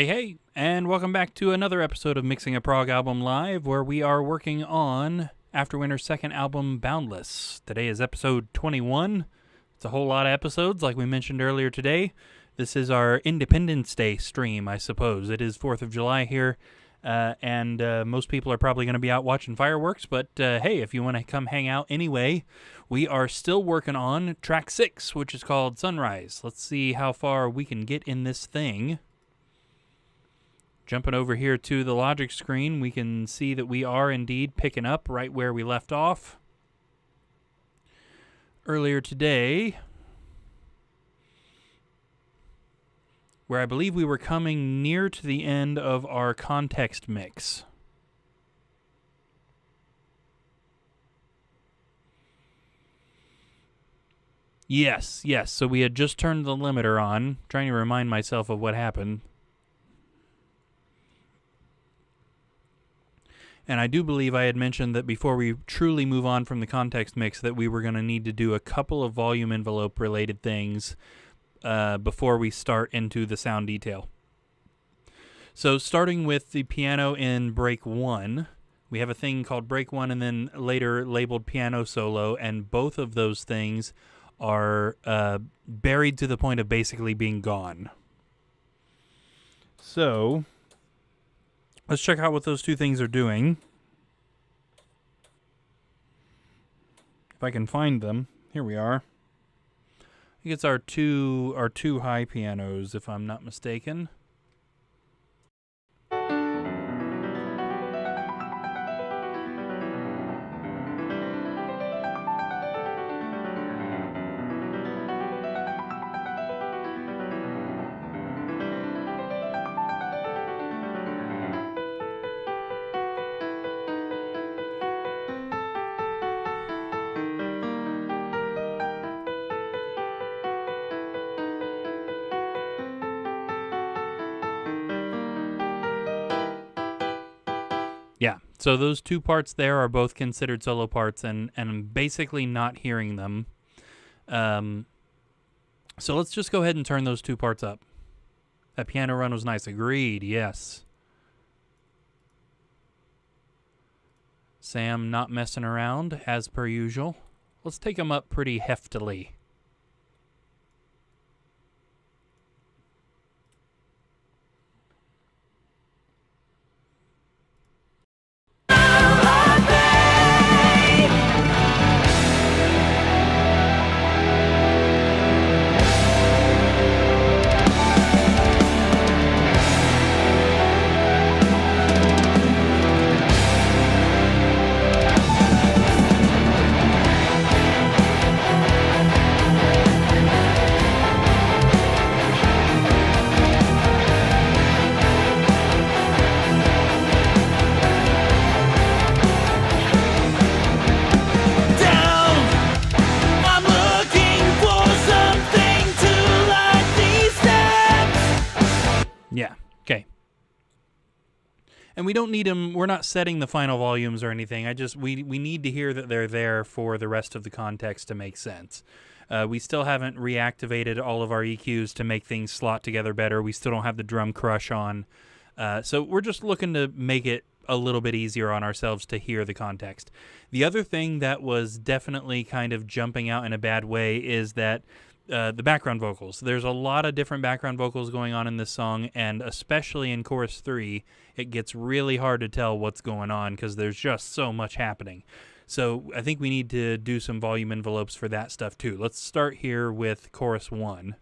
Hey, and welcome back to another episode of Mixing a Prog Album Live, where we are working on AfterWinter's second album, Boundless. Today is episode 21. It's a whole lot of episodes, like we mentioned earlier today. This is our Independence Day stream, I suppose. It is 4th of July here, and most people are probably going to be out watching fireworks, but hey, if you want to come hang out anyway, we are still working on track 6, which is called Sunrise. Let's see how far we can get in this thing. Jumping over here to the Logic screen, we can see that we are indeed picking up right where we left off earlier today, where I believe we were coming near to the end of our context mix. Yes, so we had just turned the limiter on, trying to remind myself of what happened. And I do believe I had mentioned that before we truly move on from the context mix that we were going to need to do a couple of volume envelope related things before we start into the sound detail. So starting with the piano in break 1, we have a thing called break 1 and then later labeled piano solo, and both of those things are buried to the point of basically being gone. So let's check out what those two things are doing. If I can find them. Here we are. I think it's our two high pianos, if I'm not mistaken. Yeah, so those two parts there are both considered solo parts, and I'm basically not hearing them. So let's just go ahead and turn those two parts up. That piano run was nice. Agreed, yes. Sam not messing around, as per usual. Let's take them up pretty heftily. Yeah, okay. And we don't need them, we're not setting the final volumes or anything. We need to hear that they're there for the rest of the context to make sense. We still haven't reactivated all of our EQs to make things slot together better. We still don't have the drum crush on. So we're just looking to make it a little bit easier on ourselves to hear the context. The other thing that was definitely kind of jumping out in a bad way is that the background vocals. There's a lot of different background vocals going on in this song, and especially in chorus 3, it gets really hard to tell what's going on because there's just so much happening. So I think we need to do some volume envelopes for that stuff too. Let's start here with chorus 1.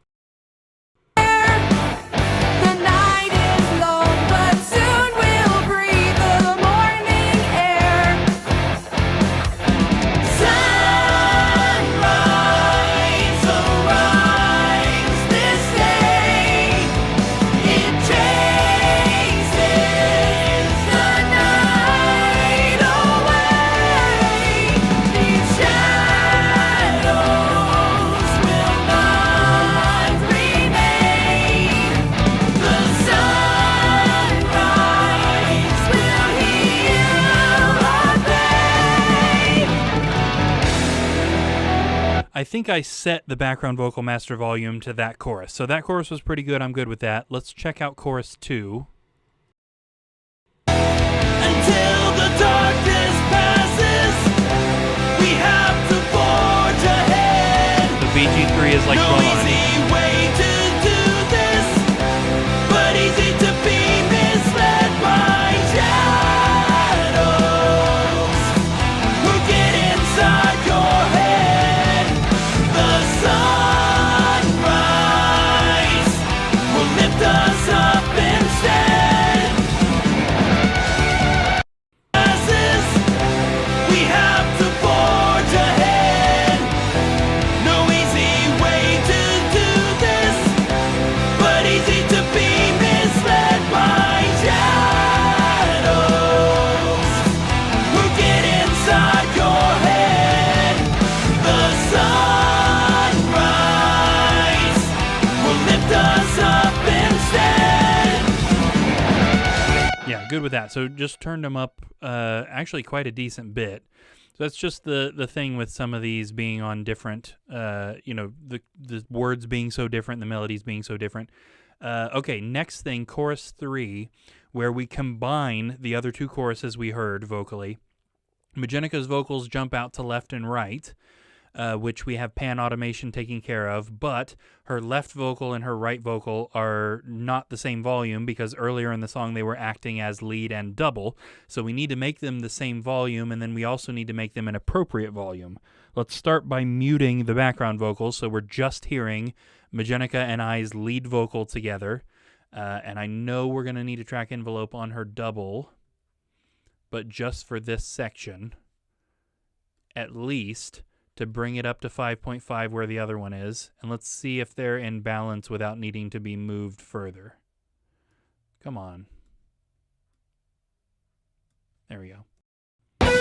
The night is long, but soon we'll breathe the morning air. Sunrise, arise this day. It chases the night away. These shadows will not think I set the background vocal master volume to that chorus. So that chorus was pretty good. I'm good with that. Let's check out chorus 2. Until the darkness passes, we have to forge ahead. The BG3 is like No gone. easy way to do this, but easy to be misled by shadows who get inside your head. The sunrise will lift us up instead. We have to forge ahead. No easy way to do this, but easy to be misled by shadows who get inside your head. The sunrise will lift us up instead. Yeah, good with that. So just turned them up actually quite a decent bit. So that's just the thing with some of these being on different, the words being so different, the melodies being so different. Okay, next thing, chorus 3, where we combine the other two choruses we heard vocally. Majenica's vocals jump out to left and right, which we have pan automation taking care of, but her left vocal and her right vocal are not the same volume because earlier in the song they were acting as lead and double, so we need to make them the same volume, and then we also need to make them an appropriate volume. Let's start by muting the background vocals, so we're just hearing Majennica and I's lead vocal together, and I know we're going to need a track envelope on her double, but just for this section, at least, to bring it up to 5.5 where the other one is, and let's see if they're in balance without needing to be moved further. Come on. There we go. Until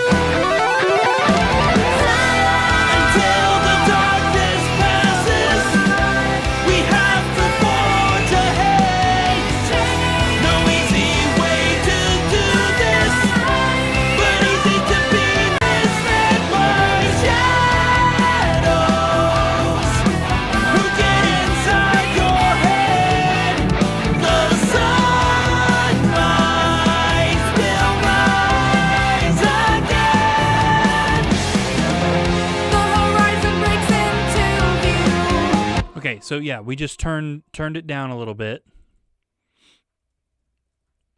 the darkness passes, we have to forge ahead. No easy way to do this, but easy to be misled by shadows who get inside your head. The sunrise will rise again. The horizon breaks into view. Okay, so yeah, we just turned it down a little bit.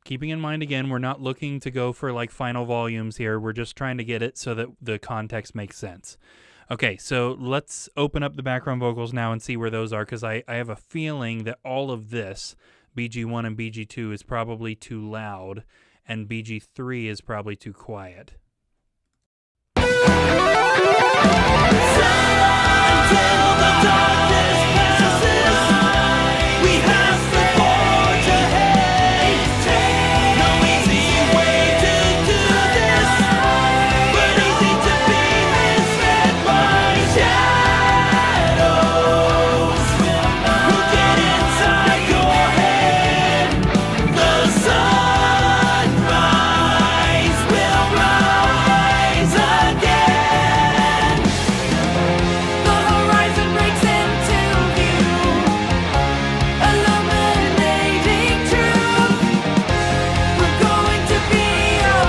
Keeping in mind, again, we're not looking to go for like final volumes here. We're just trying to get it so that the context makes sense. Okay, so let's open up the background vocals now and see where those are, because I have a feeling that all of this, BG1 and BG2, is probably too loud, and BG3 is probably too quiet. Until the darkness passes, we have to forge ahead. No easy way to do this, but easy to be misled by shadows who get inside your head. The sunrise will rise again. The horizon breaks into view, illuminating truth. We're going to be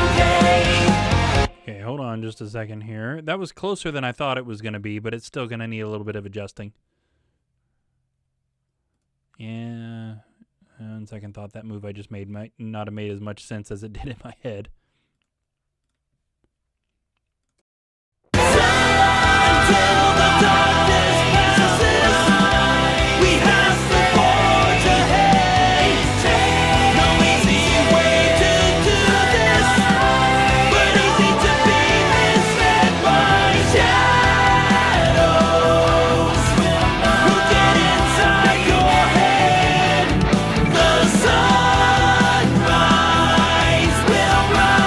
okay. Okay, hold on just a second here. That was closer than I thought it was going to be, but it's still going to need a little bit of adjusting. Yeah, on second thought, that move I just made might not have made as much sense as it did in my head. Until the darkness passes, we have to forge ahead. No easy way to do this, but easy to be misled by shadows who get inside your head. The sunrise will rise.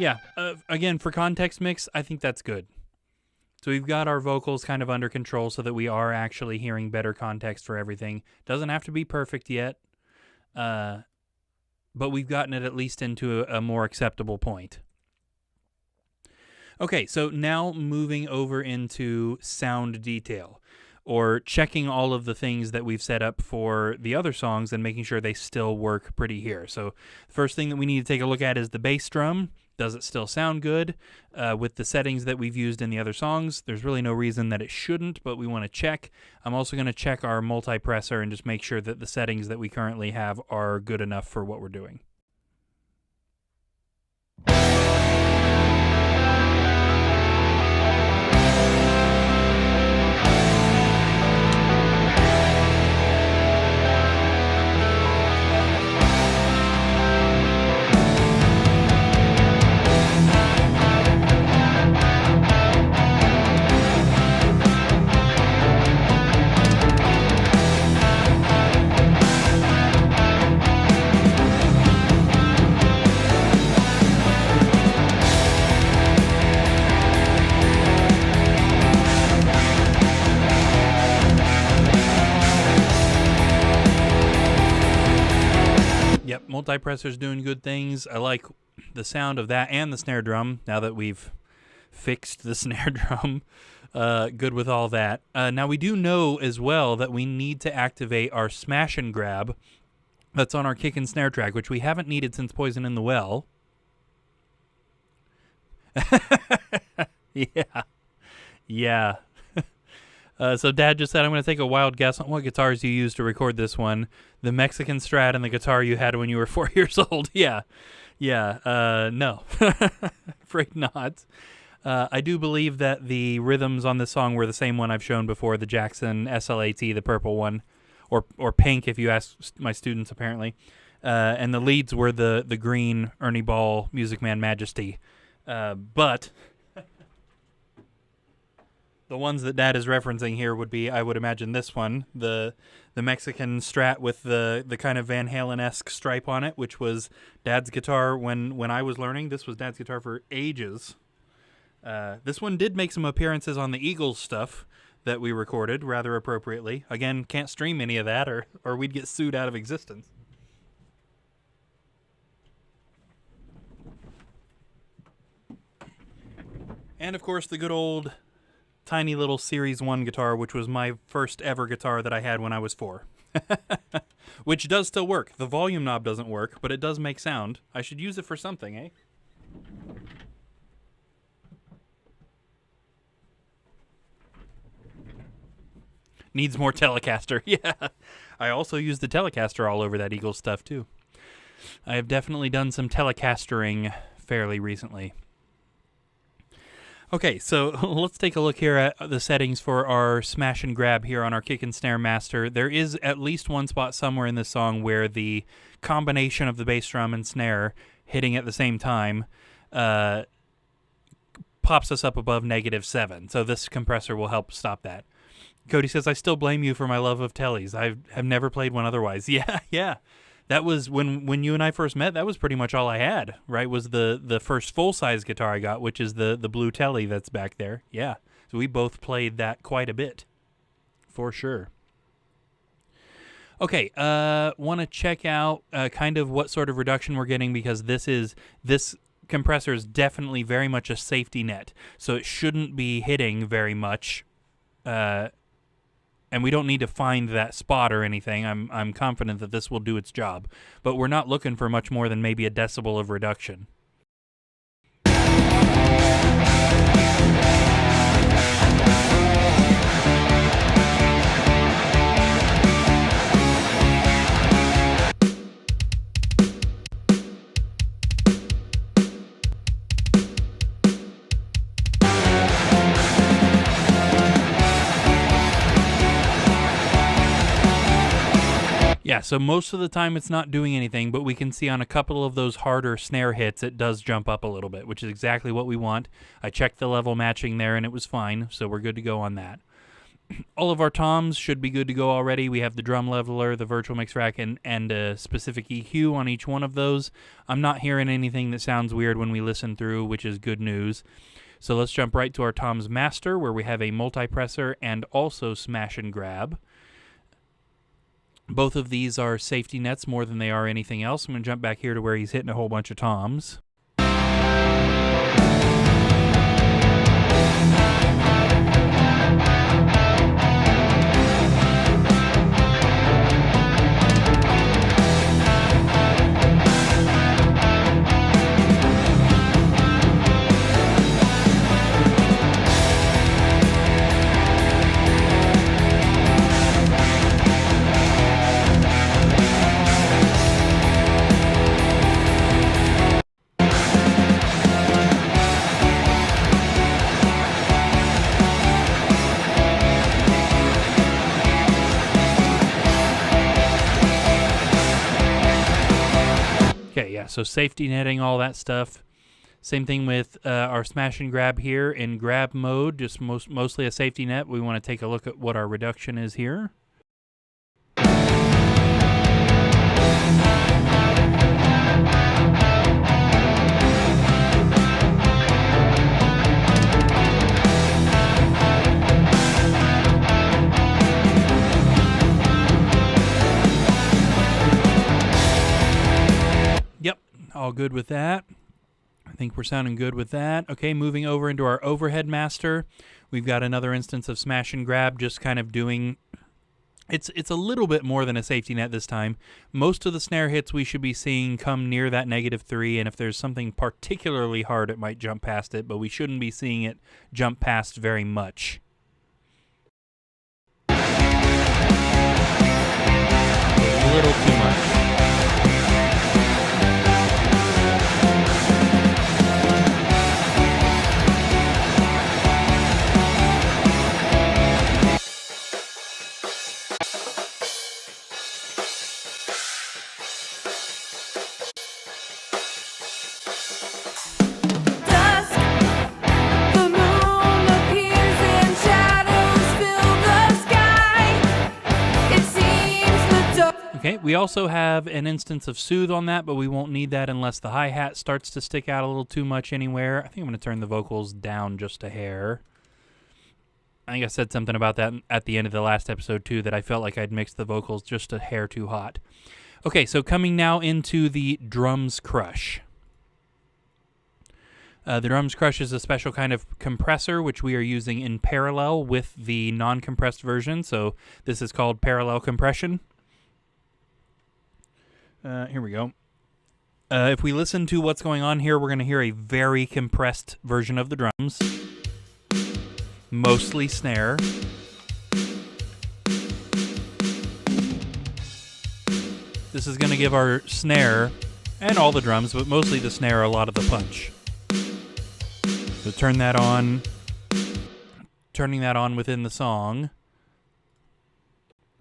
Yeah, again, for context mix, I think that's good. So we've got our vocals kind of under control so that we are actually hearing better context for everything. Doesn't have to be perfect yet, but we've gotten it at least into a more acceptable point. Okay, so now moving over into sound detail, or checking all of the things that we've set up for the other songs and making sure they still work pretty here. So the first thing that we need to take a look at is the bass drum. Does it still sound good with the settings that we've used in the other songs? There's really no reason that it shouldn't, but we want to check. I'm also going to check our multipressor and just make sure that the settings that we currently have are good enough for what we're doing. Yep, multipressor's doing good things. I like the sound of that and the snare drum now that we've fixed the snare drum. Good with all that. Now we do know as well that we need to activate our smash and grab that's on our kick and snare track, which we haven't needed since Poison in the Well. Yeah. So Dad just said, I'm going to take a wild guess on what guitars you used to record this one. The Mexican Strat and the guitar you had when you were 4 years old. Yeah. No. Afraid not. I do believe that the rhythms on this song were the same one I've shown before, the Jackson SLAT, the purple one, or pink if you ask my students apparently. And the leads were the green Ernie Ball Music Man Majesty. But the ones that Dad is referencing here would be, I would imagine, this one, the Mexican Strat with the kind of Van Halen-esque stripe on it, which was Dad's guitar when I was learning. This was Dad's guitar for ages. This one did make some appearances on the Eagles stuff that we recorded rather appropriately. Again, can't stream any of that or we'd get sued out of existence. And of course, the good old tiny little Series 1 guitar, which was my first ever guitar that I had when I was 4. Which does still work. The volume knob doesn't work, but it does make sound. I should use it for something, eh? Needs more Telecaster. Yeah. I also use the Telecaster all over that Eagles stuff, too. I have definitely done some Telecastering fairly recently. Okay, so let's take a look here at the settings for our smash and grab here on our kick and snare master. There is at least one spot somewhere in this song where the combination of the bass drum and snare hitting at the same time pops us up above -7. So this compressor will help stop that. Cody says, I still blame you for my love of tellies. I have never played one otherwise. Yeah. That was when you and I first met. That was pretty much all I had, right? Was the first full-size guitar I got, which is the blue telly that's back there. Yeah, so we both played that quite a bit, for sure. Okay, want to check out kind of what sort of reduction we're getting, because this compressor is definitely very much a safety net, so it shouldn't be hitting very much. And we don't need to find that spot or anything. I'm confident that this will do its job. But we're not looking for much more than maybe a decibel of reduction. Yeah, so most of the time it's not doing anything, but we can see on a couple of those harder snare hits it does jump up a little bit, which is exactly what we want. I checked the level matching there and it was fine, so we're good to go on that. all of our toms should be good to go already. We have the drum leveler, the virtual mix rack, and a specific EQ on each one of those. I'm not hearing anything that sounds weird when we listen through, which is good news. So let's jump right to our toms master, where we have a multipressor and also smash and grab. Both of these are safety nets more than they are anything else. I'm going to jump back here to where he's hitting a whole bunch of toms. Okay, yeah, so safety netting, all that stuff. Same thing with our smash and grab here in grab mode, just mostly a safety net. We want to take a look at what our reduction is here. Yep, all good with that. I think we're sounding good with that. Okay, moving over into our overhead master. We've got another instance of smash and grab, just kind of doing... It's a little bit more than a safety net this time. Most of the snare hits we should be seeing come near that -3, and if there's something particularly hard, it might jump past it, but we shouldn't be seeing it jump past very much. A little too much. Okay, we also have an instance of soothe on that, but we won't need that unless the hi-hat starts to stick out a little too much anywhere. I think I'm going to turn the vocals down just a hair. I think I said something about that at the end of the last episode, too, that I felt like I'd mixed the vocals just a hair too hot. Okay, so coming now into the drums crush. The drums crush is a special kind of compressor, which we are using in parallel with the non-compressed version, so this is called parallel compression. Here we go. If we listen to what's going on here, we're going to hear a very compressed version of the drums. Mostly snare. This is going to give our snare, and all the drums, but mostly the snare, a lot of the punch. So turn that on. Turning that on within the song.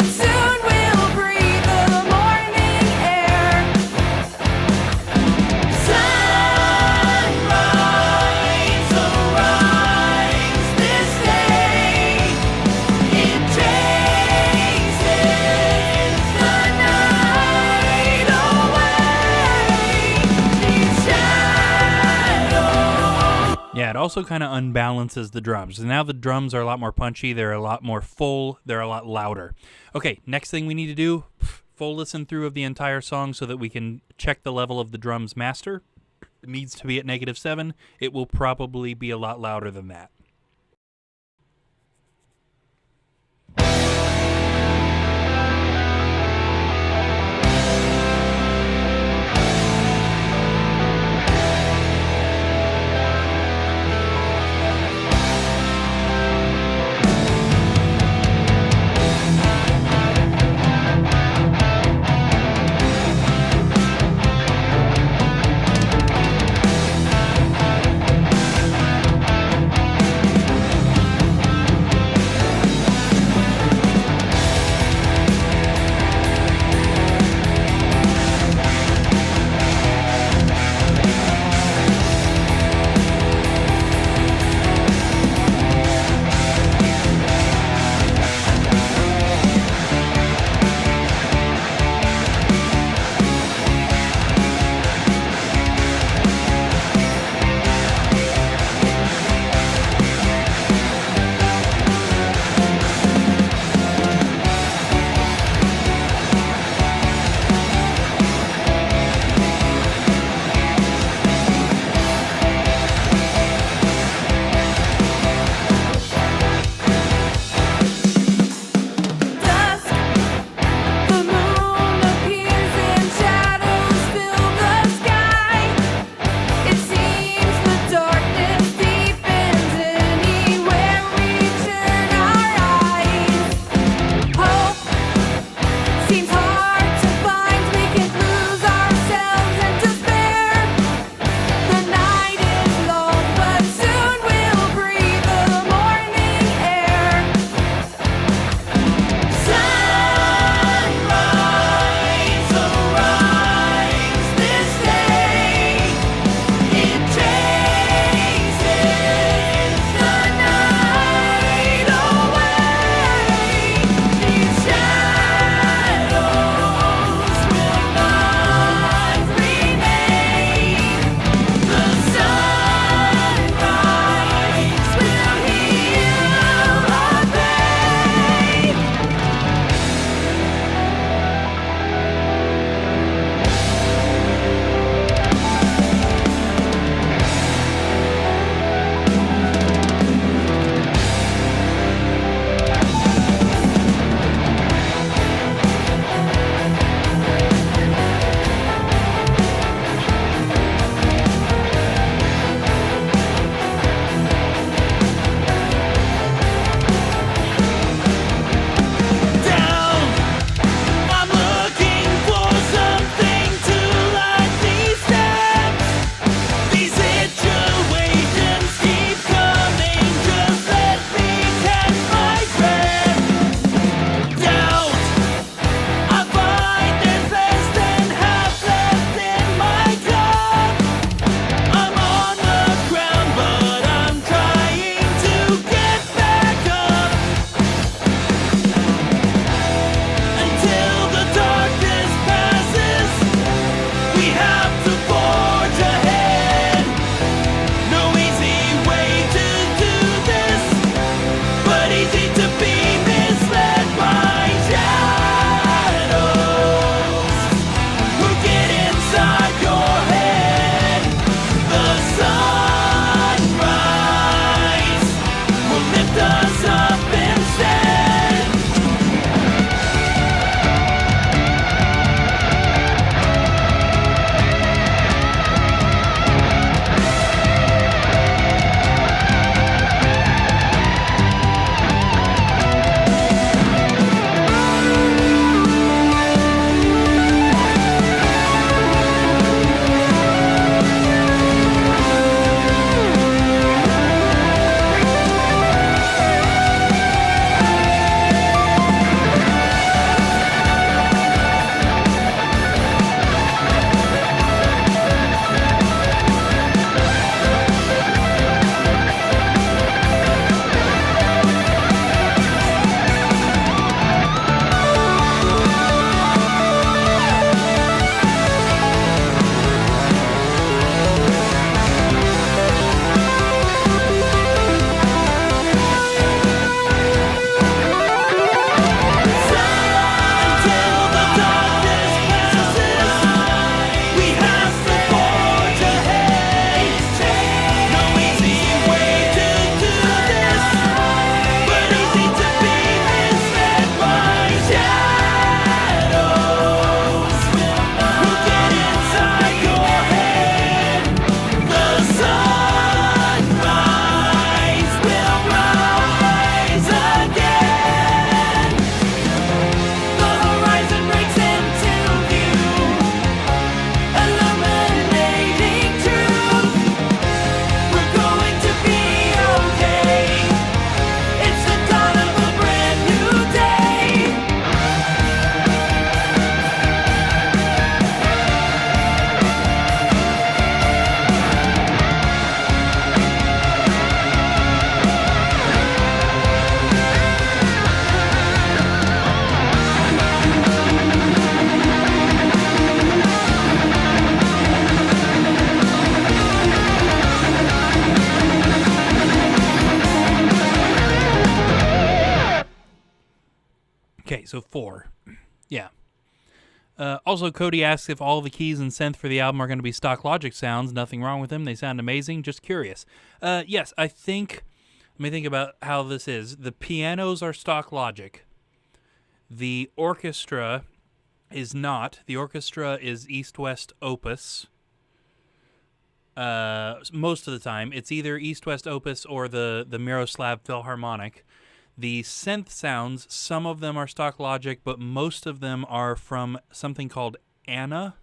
Soon we'll breathe the morning air. Sunrise arise this day. It chases the night away. These shadows. Yeah, it also kind of unbalances the drums. And now the drums are a lot more punchy, they're a lot more full, they're a lot louder. Okay, next thing we need to do, full listen through of the entire song so that we can check the level of the drums master. It needs to be at -7. It will probably be a lot louder than that. Okay, so 4. Yeah. Also, Cody asks if all the keys and synth for the album are going to be stock Logic sounds. Nothing wrong with them. They sound amazing. Just curious. Yes, I think... Let me think about how this is. The pianos are stock Logic. The orchestra is not. The orchestra is East-West Opus. Most of the time. It's either East-West Opus or the Miroslav Philharmonic. The synth sounds, some of them are stock Logic, but most of them are from something called ANA.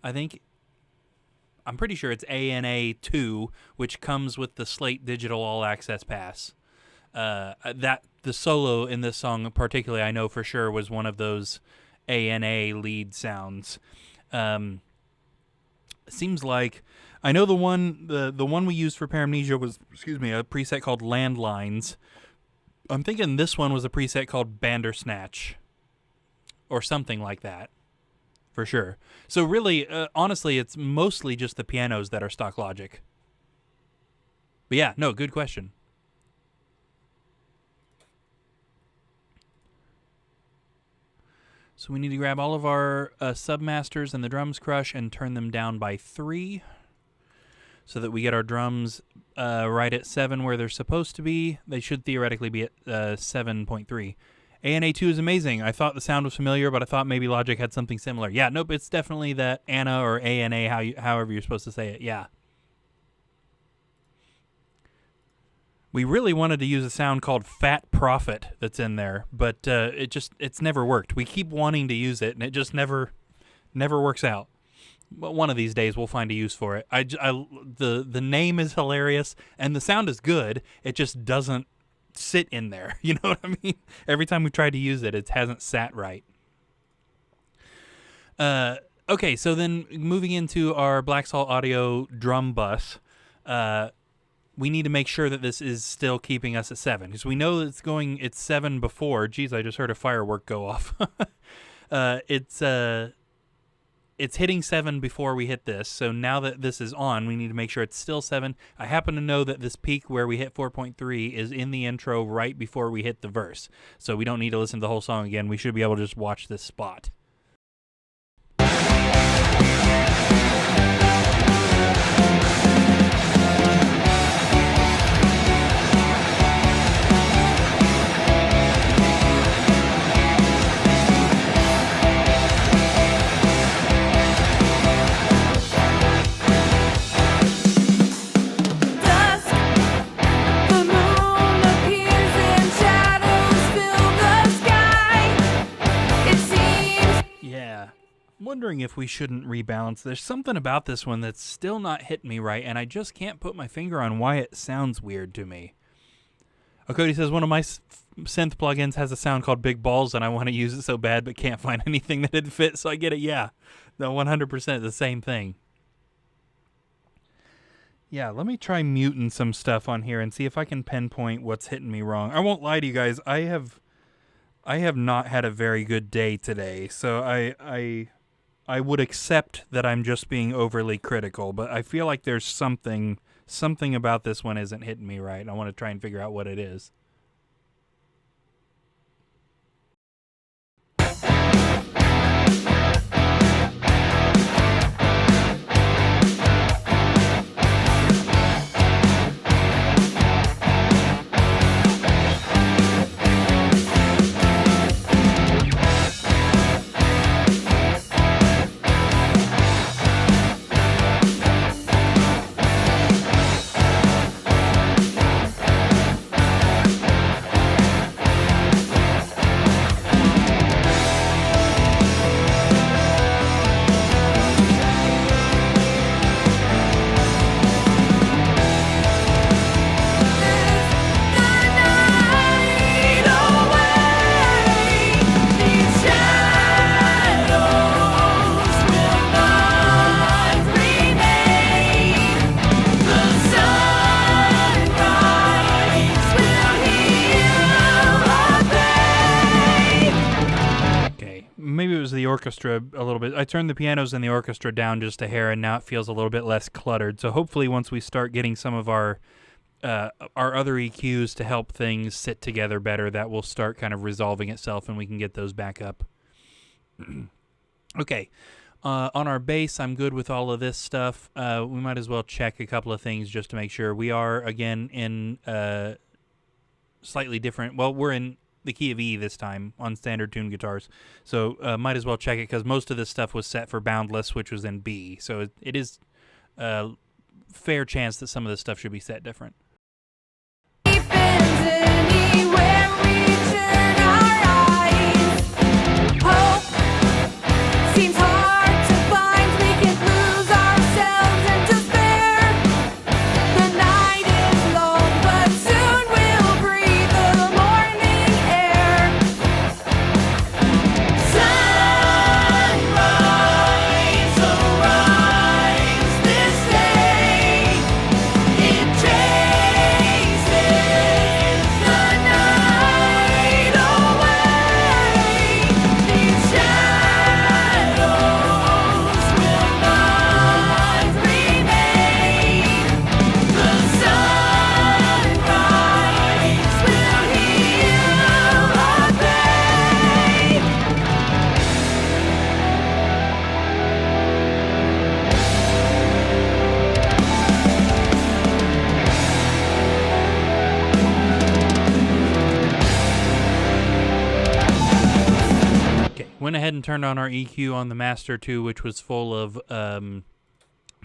I'm pretty sure it's ANA 2, which comes with the Slate Digital All Access Pass. The solo in this song, particularly, I know for sure was one of those ANA lead sounds. Seems like I know the one we used for Paramnesia was a preset called Landlines. I'm thinking this one was a preset called Bandersnatch or something like that, for sure. So really, honestly, it's mostly just the pianos that are stock Logic. But yeah, no, good question. So we need to grab all of our submasters and the drums crush and turn them down by 3 so that we get our drums right at 7 where they're supposed to be. They should theoretically be at 7.3. ANA2 is amazing. I thought the sound was familiar, but I thought maybe Logic had something similar. Yeah, nope, it's definitely that ANA or ANA, however you're supposed to say it. Yeah. We really wanted to use a sound called Fat Prophet that's in there, but it's never worked. We keep wanting to use it, and it just never works out. But one of these days we'll find a use for it. The name is hilarious, and the sound is good. It just doesn't sit in there. You know what I mean? Every time we tried to use it, it hasn't sat right. Okay, so then moving into our Black Salt Audio drum bus, we need to make sure that this is still keeping us at 7, because we know it's 7 before. Geez, I just heard a firework go off. It's hitting 7 before we hit this, so now that this is on, we need to make sure it's still 7. I happen to know that this peak where we hit 4.3 is in the intro right before we hit the verse, so we don't need to listen to the whole song again. We should be able to just watch this spot. Wondering if we shouldn't rebalance. There's something about this one that's still not hitting me right, and I just can't put my finger on why it sounds weird to me. Cody says, one of my synth plugins has a sound called Big Balls, and I want to use it so bad but can't find anything that it'd fit, so I get it. Yeah, no, 100% the same thing. Yeah, let me try muting some stuff on here and see if I can pinpoint what's hitting me wrong. I won't lie to you guys, I have not had a very good day today, so I would accept that I'm just being overly critical, but I feel like there's something about this one isn't hitting me right, and I want to try and figure out what it is. Orchestra a little bit. I turned the pianos and the orchestra down just a hair, and now it feels a little bit less cluttered. So hopefully once we start getting some of our our other EQs to help things sit together better, that will start kind of resolving itself, and we can get those back up. Okay. On our bass, I'm good with all of this stuff. We might as well check a couple of things just to make sure. We are, again, in slightly different... Well, we're in the key of E this time on standard tuned guitars. So might as well check it, because most of this stuff was set for Boundless, which was in B. So it is a fair chance that some of this stuff should be set different. Seems hard to find, we can lose ourselves in despair. The night is long, but soon we'll breathe the morning air. Sunrise, arise this day. It chases the night away. These shadows will not remain. The sunrise will heal our pain. Okay, went ahead and turned on our EQ on the Master 2, which was full of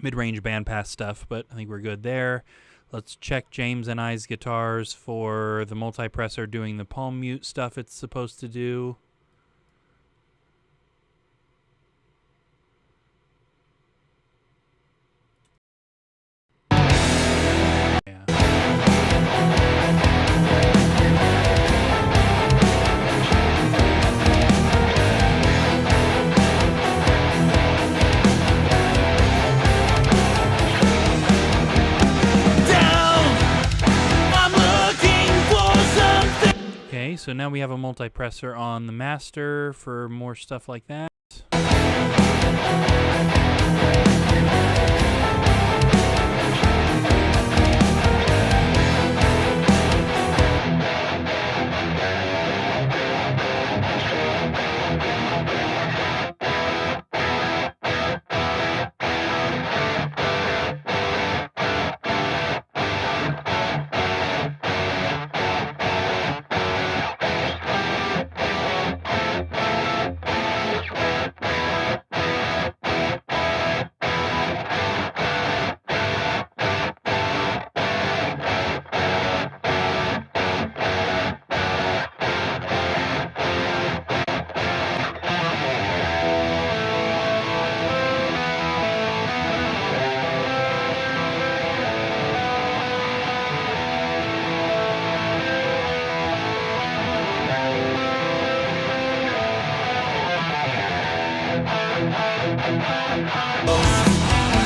mid-range bandpass stuff, but I think we're good there. Let's check James and I's guitars for the multipressor doing the palm mute stuff it's supposed to do. Yeah. Down, I'm looking for something. Okay, so now we have a multipressor on the Master for more stuff like that.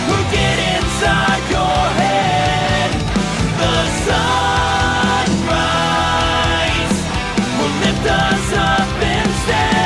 Who get inside your head? The sunrise will lift us up instead.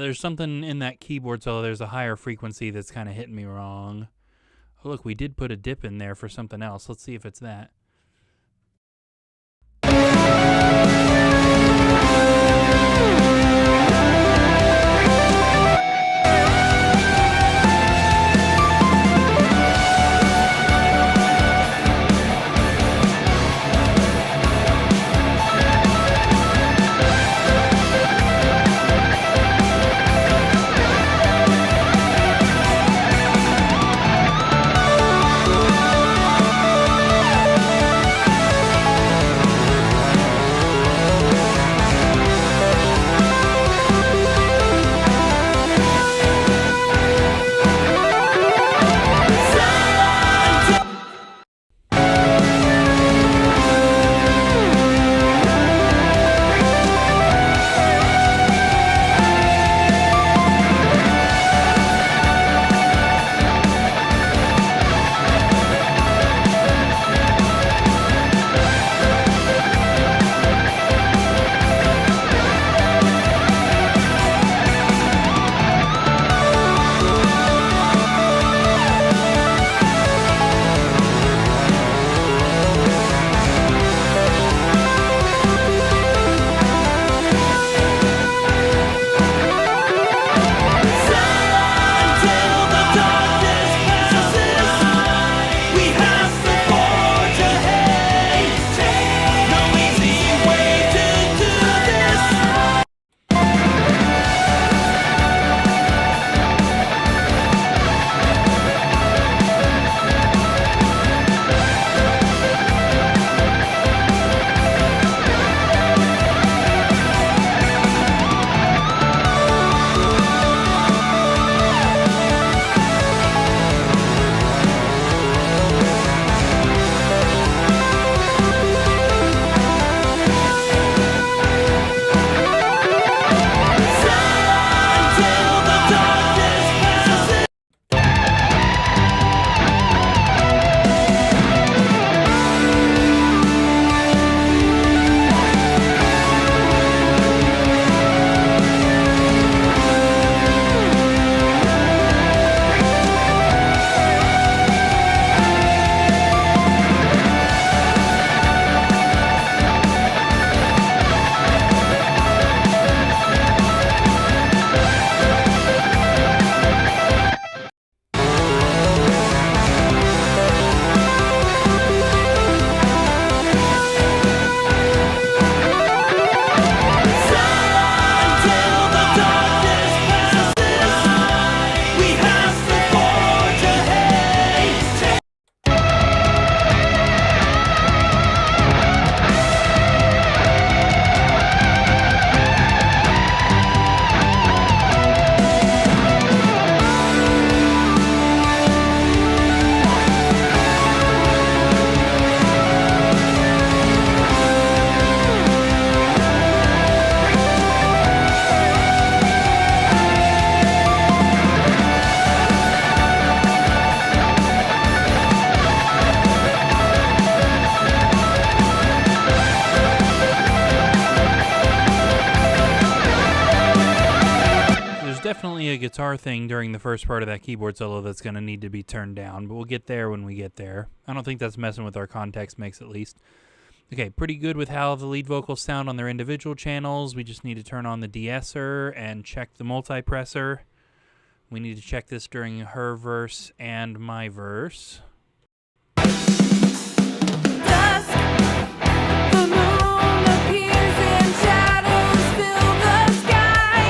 there's something in that keyboard solo. There's a higher frequency that's kind of hitting me wrong. Oh, look, we did put a dip in there for something else. Let's see if it's that. Definitely a guitar thing during the first part of that keyboard solo that's going to need to be turned down, but we'll get there when we get there. I don't think that's messing with our context mix, at least. Okay, pretty good with how the lead vocals sound on their individual channels. We just need to turn on the de-esser and check the multipressor. We need to check this during her verse and my verse. Dusk, the moon appears and shadows fill the sky.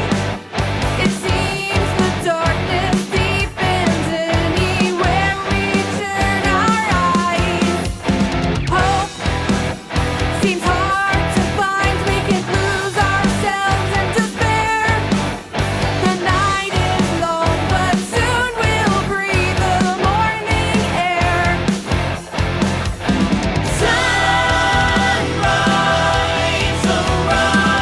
It seems the darkness deepens anywhere we turn our eyes. Hope seems hard to find. We can lose ourselves in despair. The night is long, but soon we'll breathe the morning air. Sunrise, arise.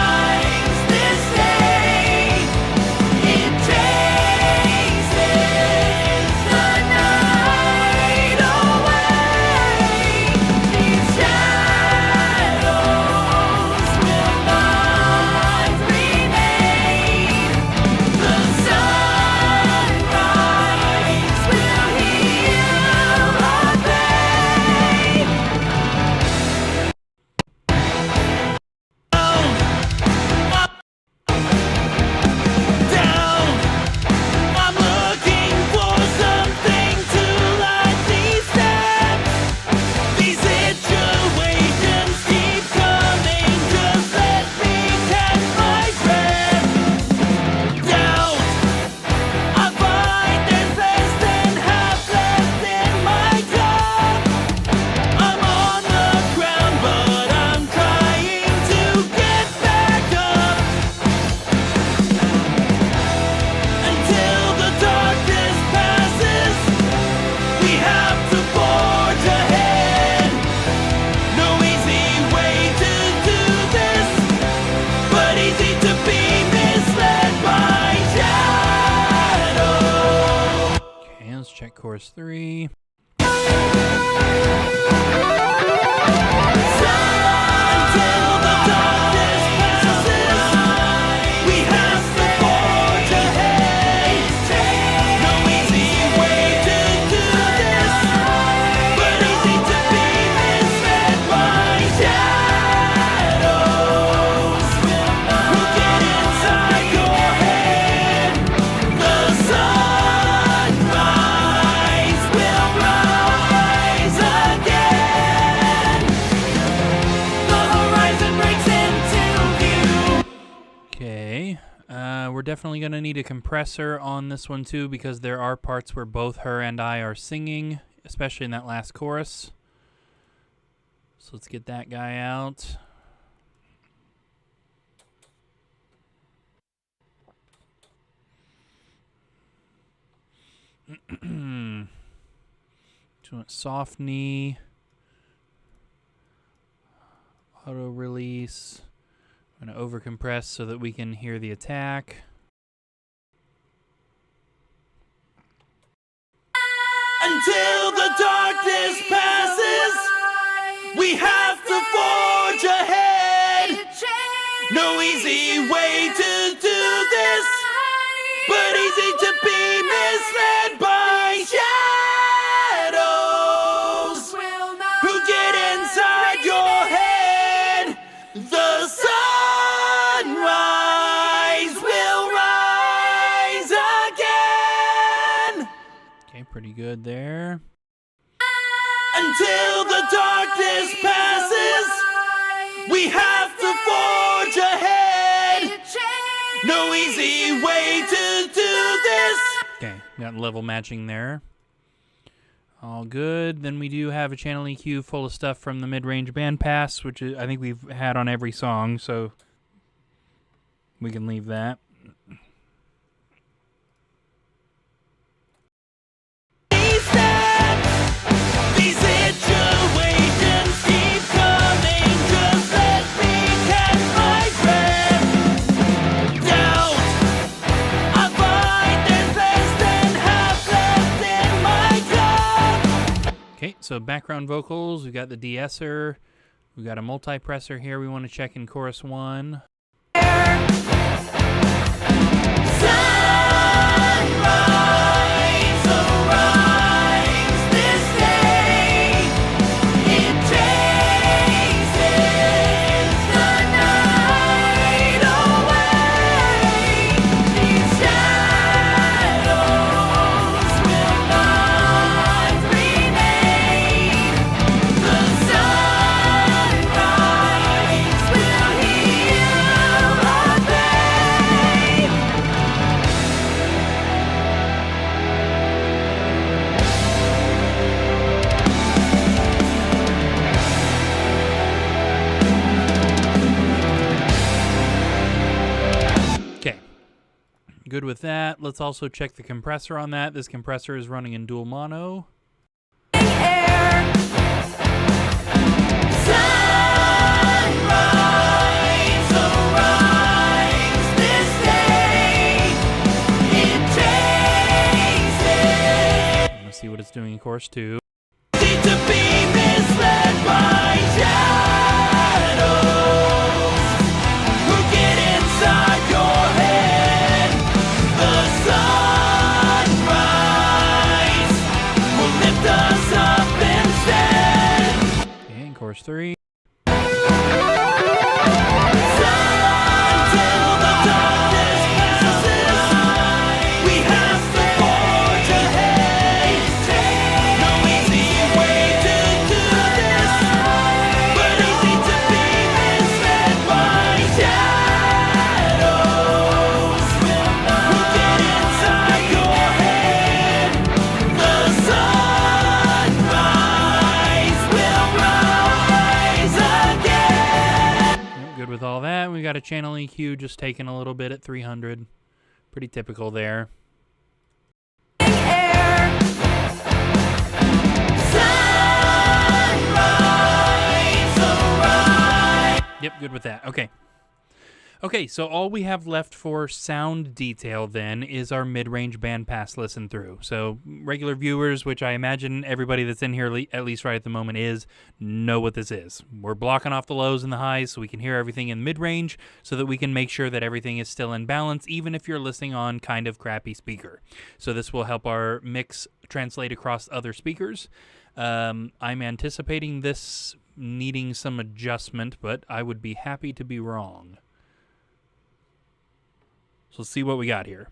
Let's check chorus 3. Until the darkness passes, we have to forge ahead. No easy way to do this, but easy to be misled by shadows who get inside your head. The sunrise will rise again. The horizon breaks into view. Okay. We're definitely going to need a compressor on this one too, because there are parts where both her and I are singing, especially in that last chorus. So let's get that guy out. So soft knee, auto release. I'm going to over compress so that we can hear the attack. Until the darkness passes, we have to forge ahead. No easy way to do this, but easy to be misled by shadows who get inside your head. The sunrise will rise again. Okay, pretty good there. Until the darkness passes, we have to forge ahead. No easy way to do this. Okay, got level matching there. All good. Then we do have a channel EQ full of stuff from the mid-range bandpass, which I think we've had on every song, so we can leave that. These situations keep coming. Just let me catch my breath. Doubt, I find there's less than half left in my cup. Okay, so background vocals, we've got the de-esser. We've got a multipressor here we want to check in chorus 1. Sunrise, arise this day. It chases the night away. These shadows will not remain. The sunrise will heal our pain. Okay, good with that. Let's also check the compressor on that. This compressor is running in dual mono. Sunrise, arise this day. It chases. Let's see what it's doing in chorus 2. Easy to be misled by shadows who get inside your head. The sunrise will lift us up instead. Okay, in chorus 3. Until the darkness passes, we have to forge ahead. No easy way to do this, but easy to be misled by shadows who get inside your head. The sunrise will rise again. Yep, good with all that. We got a channel EQ just taking a little bit at 300. Pretty typical there. Sunrise, arise. Yep, good with that. Okay. Okay, so all we have left for sound detail then is our mid-range bandpass listen through. So regular viewers, which I imagine everybody that's in here at least right at the moment know what this is. We're blocking off the lows and the highs so we can hear everything in mid-range so that we can make sure that everything is still in balance even if you're listening on kind of crappy speaker. So this will help our mix translate across other speakers. I'm anticipating this needing some adjustment, but I would be happy to be wrong. So let's see what we got here.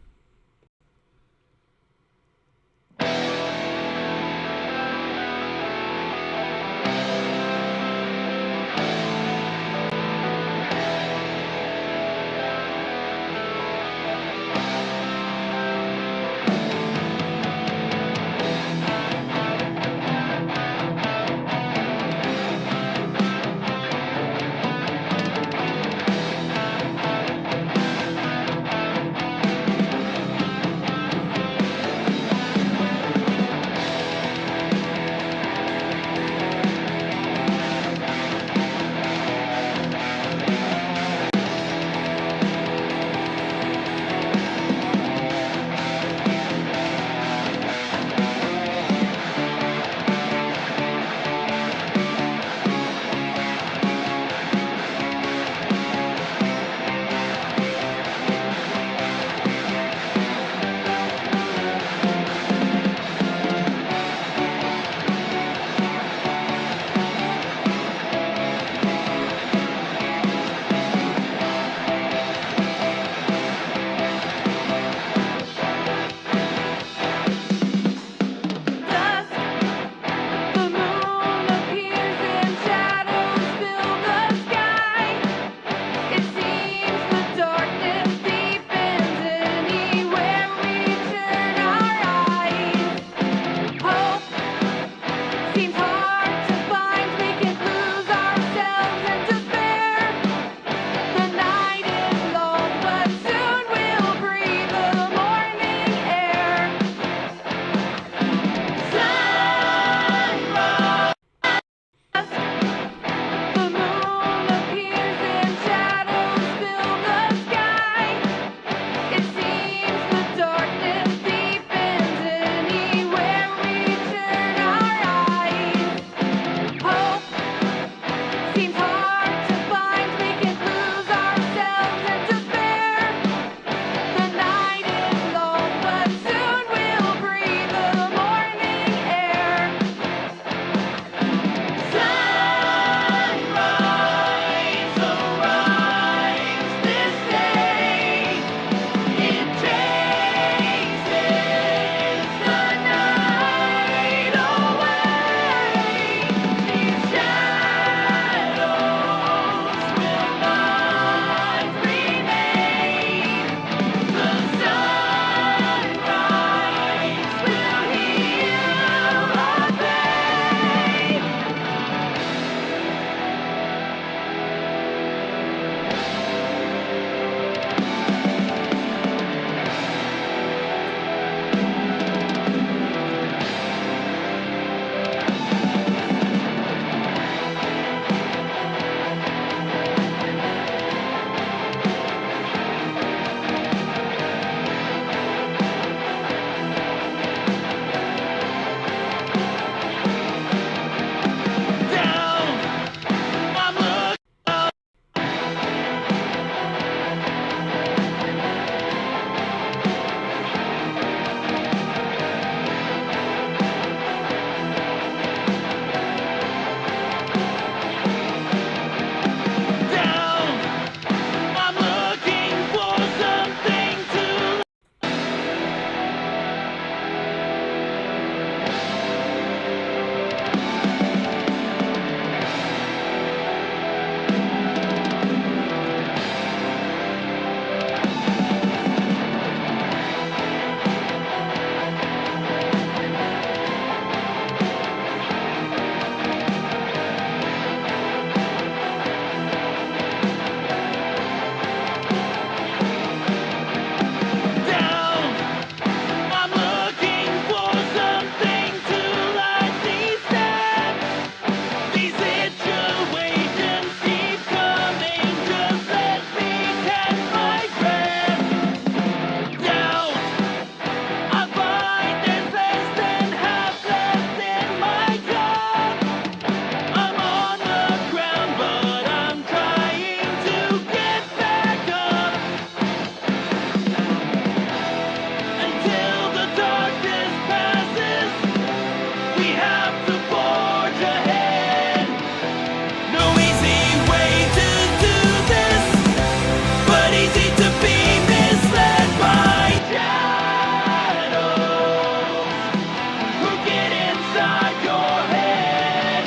inside your head.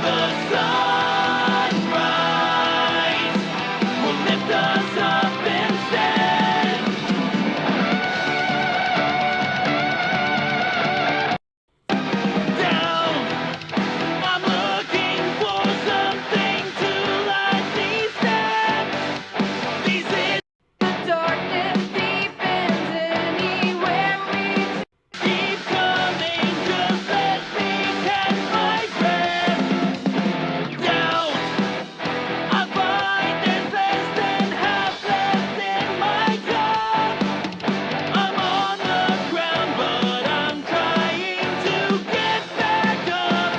The sunrise will lift us up instead. Down, I'm looking for something to light these steps. These The darkness deepens anywhere we keep coming, just let me catch my breath. Doubt, I find there's less than half left in my cup. I'm on the ground, but I'm trying to get back up.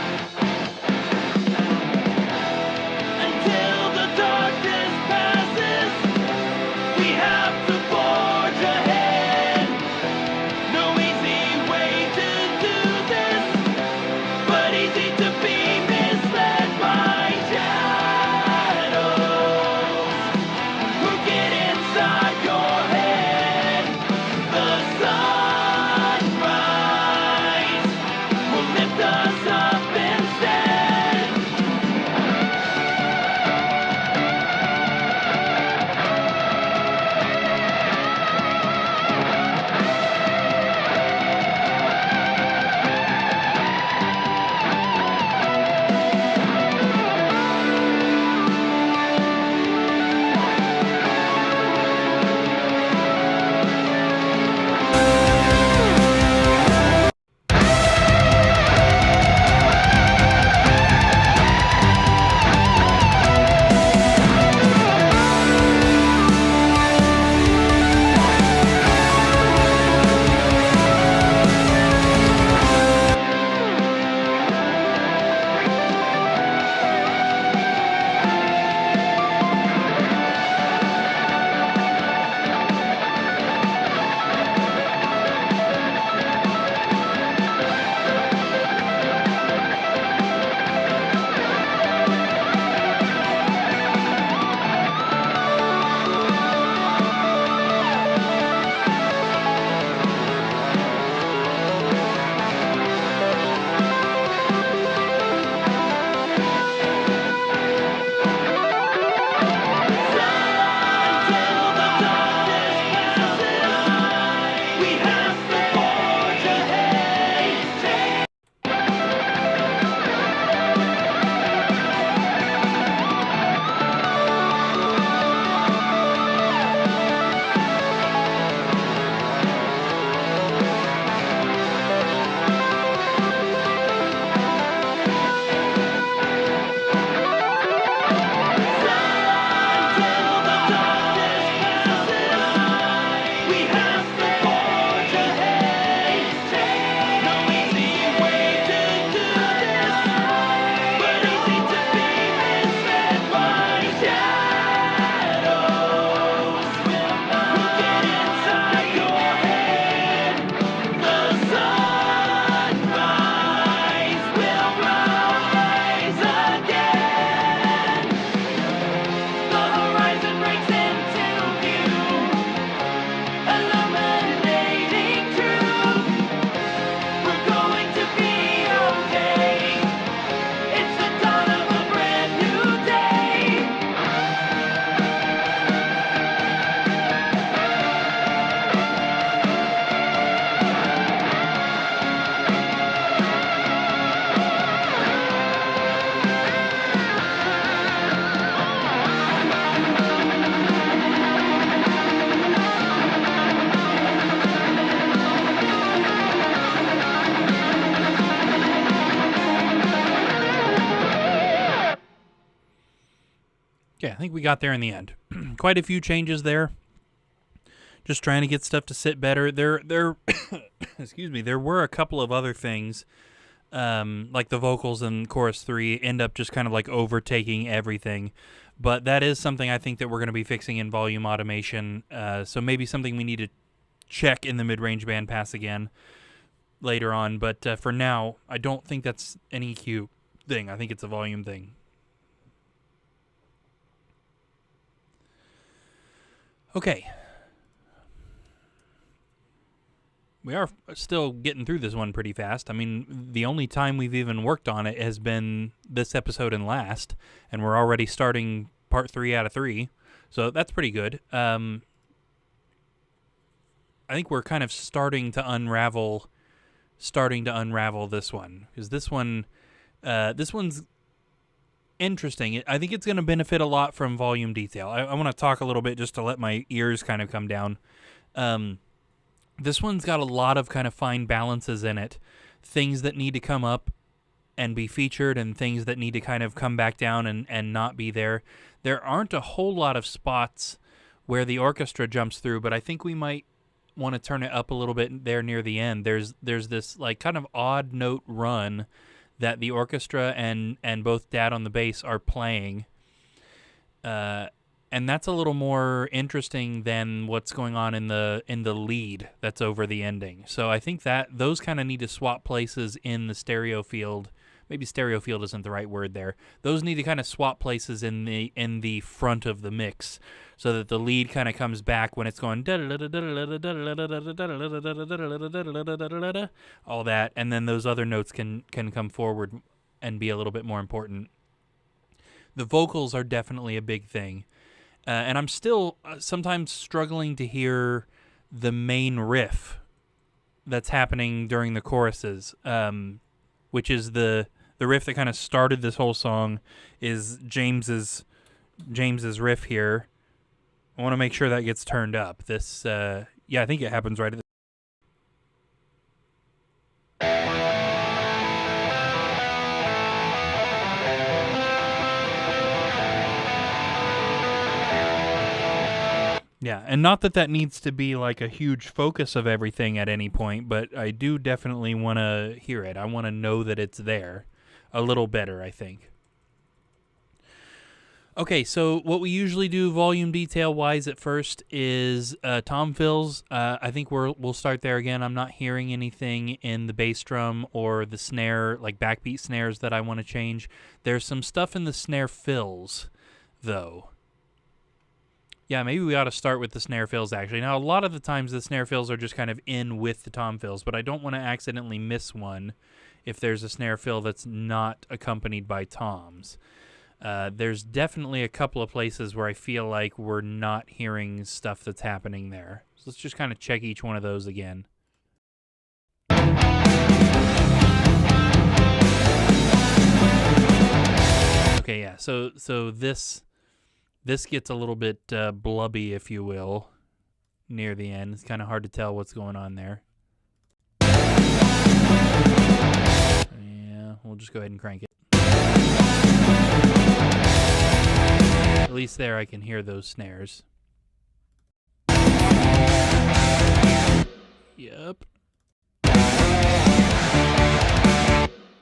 Until the darkness passes, we have to forge ahead. No easy way to do this, but easy to be misled by shadows who get inside your head. The sunrise will lift us up instead. Until the darkness passes, we have to forge ahead. Until the darkness passes, we have to forge ahead. No easy way to do this, but easy to be misled by shadows who get inside your head. The sunrise will rise again. The horizon breaks into view, illuminating truth. We're going to be okay. It's the dawn of a brand new day. Yeah, I think we got there in the end. Quite a few changes there. Just trying to get stuff to sit better. There excuse me, there were a couple of other things, like the vocals in chorus 3 end up just kind of like overtaking everything. But that is something I think that we're going to be fixing in volume automation. So maybe something we need to check in the mid-range band pass again later on. But for now, I don't think that's an EQ thing. I think it's a volume thing. Okay. We are still getting through this one pretty fast. I mean, the only time we've even worked on it has been this episode and last, and we're already starting part 3 out of 3, so that's pretty good. I think we're kind of starting to unravel this one, because this one's interesting. I think it's going to benefit a lot from volume detail. I want to talk a little bit just to let my ears kind of come down. This one's got a lot of kind of fine balances in it, things that need to come up and be featured and things that need to kind of come back down and not be there. There aren't a whole lot of spots where the orchestra jumps through, but I think we might want to turn it up a little bit there near the end. There's this like kind of odd note run that the orchestra and both Dad on the bass are playing. And that's a little more interesting than what's going on in the lead that's over the ending. So I think that those kind of need to swap places in the stereo field. Maybe stereo field isn't the right word there. Those need to kind of swap places in the front of the mix so that the lead kind of comes back when it's going all that, and then those other notes can come forward and be a little bit more important. The vocals are definitely a big thing. And I'm still sometimes struggling to hear the main riff that's happening during the choruses, which is the riff that kind of started this whole song is James's riff here. I want to make sure that gets turned up. This, I think it happens right at the Yeah, and not that needs to be like a huge focus of everything at any point, but I do definitely want to hear it. I want to know that it's there a little better, I think. Okay, so what we usually do volume detail-wise at first is tom fills. I think we'll start there again. I'm not hearing anything in the bass drum or the snare, like backbeat snares that I want to change. There's some stuff in the snare fills, though. Yeah, maybe we ought to start with the snare fills, actually. Now, a lot of the times the snare fills are just kind of in with the tom fills, but I don't want to accidentally miss one if there's a snare fill that's not accompanied by toms. There's definitely a couple of places where I feel like we're not hearing stuff that's happening there. So let's just kind of check each one of those again. Okay, yeah, so this gets a little bit blubby, if you will, near the end. It's kind of hard to tell what's going on there. Yeah, we'll just go ahead and crank it. At least there I can hear those snares. Yep.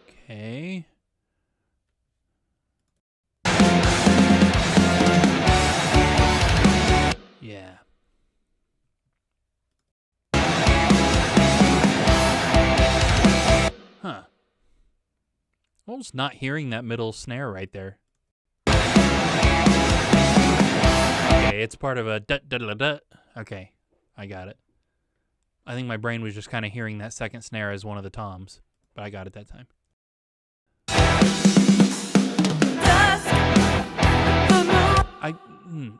Okay. Yeah. Huh. Almost not hearing that middle snare right there. Okay, it's part of a da-da-da-da. Okay, I got it. I think my brain was just kind of hearing that second snare as one of the toms, but I got it that time.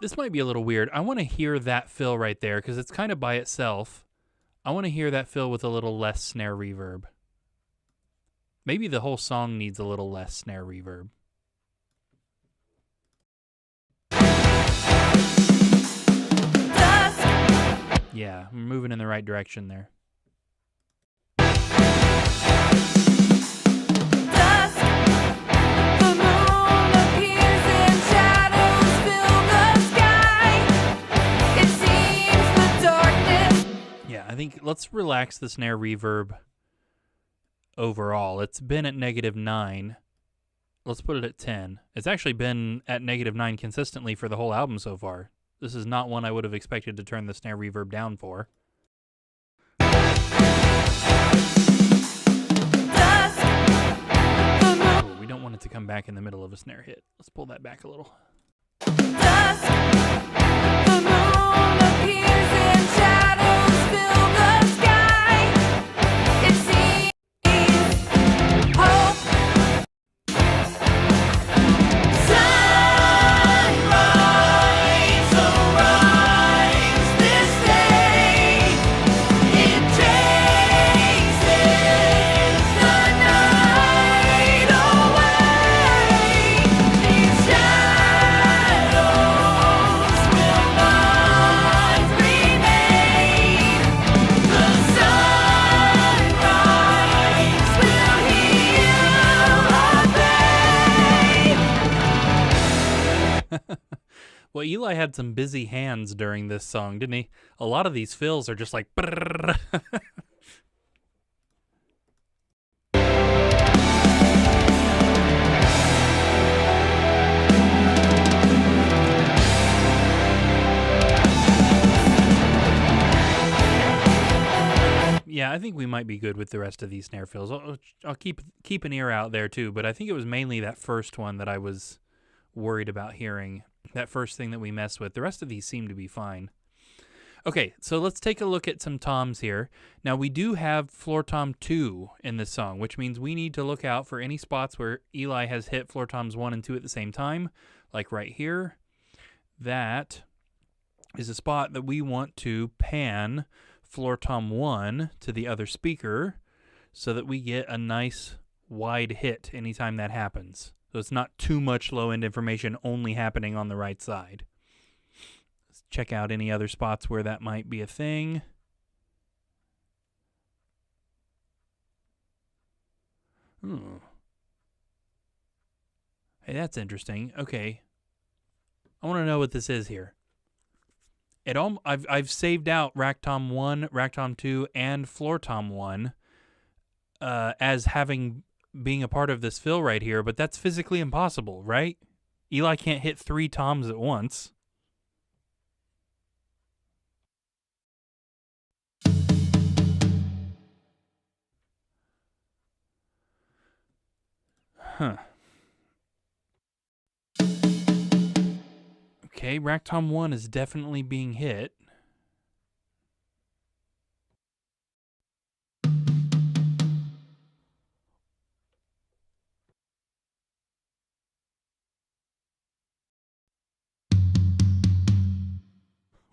This might be a little weird. I want to hear that fill right there because it's kind of by itself. I want to hear that fill with a little less snare reverb. Maybe the whole song needs a little less snare reverb. Yeah, we're moving in the right direction there. I think let's relax the snare reverb overall. It's been at -9. Let's put it at 10. It's actually been at -9 consistently for the whole album so far. This is not one I would have expected to turn the snare reverb down for. Ooh, we don't want it to come back in the middle of a snare hit. Let's pull that back a little. Dusk, the moon appears in shadows fill the sky. Well, Eli had some busy hands during this song, didn't he? A lot of these fills are just like. Brrr. Yeah, I think we might be good with the rest of these snare fills. I'll keep an ear out there too, but I think it was mainly that first one that I was worried about hearing. That first thing that we messed with. The rest of these seem to be fine. Okay, so let's take a look at some toms here. Now we do have floor tom 2 in this song, which means we need to look out for any spots where Eli has hit floor toms 1 and 2 at the same time, like right here. That is a spot that we want to pan floor tom 1 to the other speaker so that we get a nice wide hit anytime that happens. So it's not too much low-end information only happening on the right side. Let's check out any other spots where that might be a thing. Hey, that's interesting. Okay. I want to know what this is here. I've saved out rack tom 1, rack tom 2, and floor tom 1 as being a part of this fill right here, but that's physically impossible, right? Eli can't hit 3 toms at once. Huh. Okay, rack tom 1 is definitely being hit.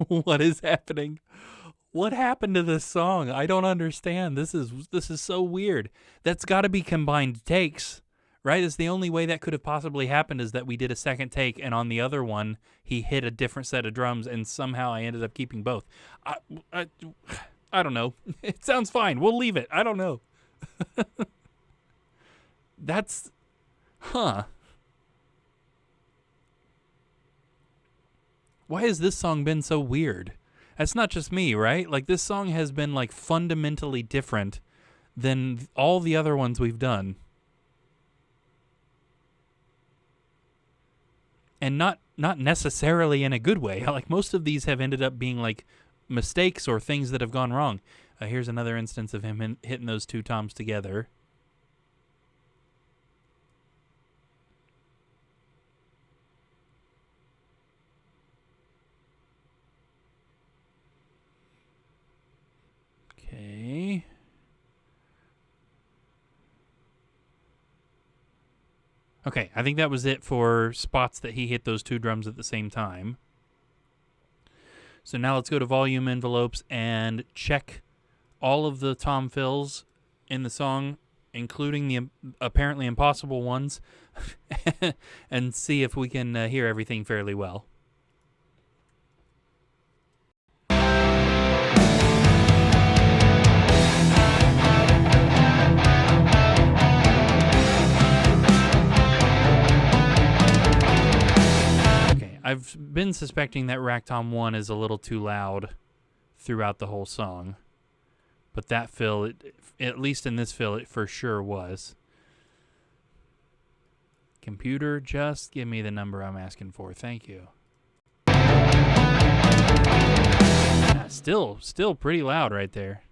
What is happening? What happened to this song? I don't understand. This is so weird. That's got to be combined takes, right? It's the only way that could have possibly happened is that we did a second take, and on the other one, he hit a different set of drums, and somehow I ended up keeping both. I don't know. It sounds fine. We'll leave it. I don't know. That's... Huh. Why has this song been so weird? That's not just me, right? Like, this song has been, like, fundamentally different than all the other ones we've done. And not necessarily in a good way. Like, most of these have ended up being, like, mistakes or things that have gone wrong. Here's another instance of him hitting those 2 toms together. Okay. Okay, I think that was it for spots that he hit those 2 drums at the same time. So now let's go to volume envelopes and check all of the tom fills in the song, including the apparently impossible ones, and see if we can hear everything fairly well. I've been suspecting that rack tom 1 is a little too loud throughout the whole song. But that fill, at least in this fill, it for sure was. Computer, just give me the number I'm asking for. Thank you. Yeah, still pretty loud right there.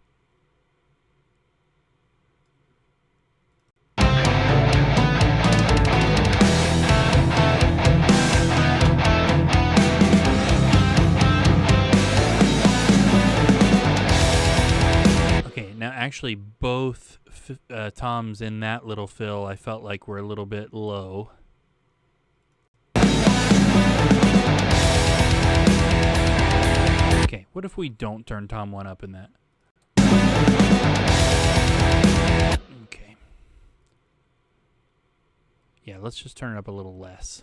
Now, actually, both toms in that little fill, I felt like were a little bit low. Okay, what if we don't turn tom 1 up in that? Okay. Yeah, let's just turn it up a little less.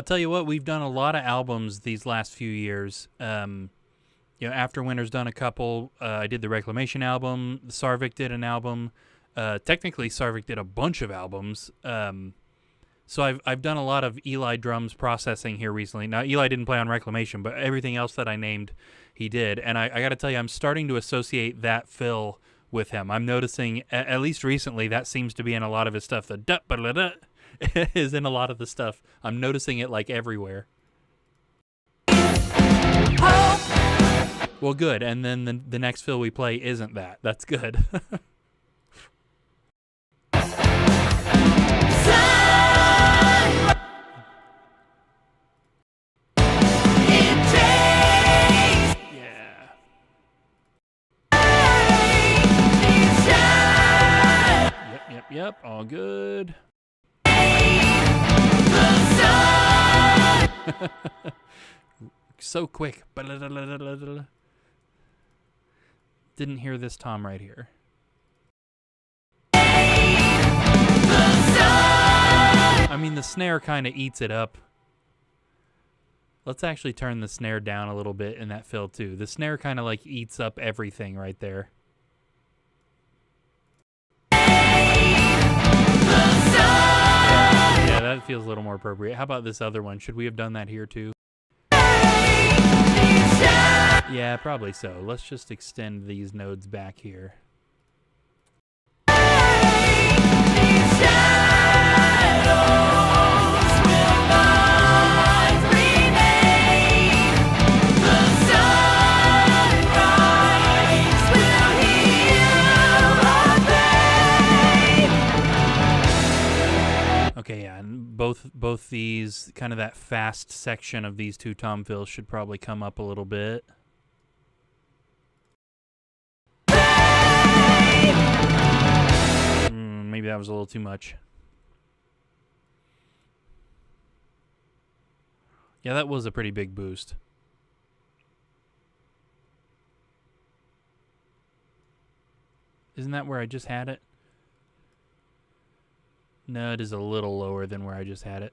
tell you what, we've done a lot of albums these last few years. AfterWinter's done a couple. I did the Reclamation album. Sarvik did an album. Technically, Sarvik did a bunch of albums. So I've done a lot of Eli drums processing here recently. Now, Eli didn't play on Reclamation, but everything else that I named, he did. And I got to tell you, I'm starting to associate that fill with him. I'm noticing, at least recently, that seems to be in a lot of his stuff. The da-ba-da-da is in a lot of the stuff. I'm noticing it like everywhere. Well, good. And then the next fill we play isn't that. That's good. Yep, all good. So quick. Didn't hear this tom right here. I mean, the snare kind of eats it up. Let's actually turn the snare down a little bit in that fill too. The snare kind of like eats up everything right there. Yeah, that feels a little more appropriate. How about this other one? Should we have done that here too? Yeah, probably so. Let's just extend these nodes back here. Okay, yeah, and both these, kind of that fast section of these two tom fills should probably come up a little bit. Maybe that was a little too much. Yeah, that was a pretty big boost. Isn't that where I just had it? No, it is a little lower than where I just had it.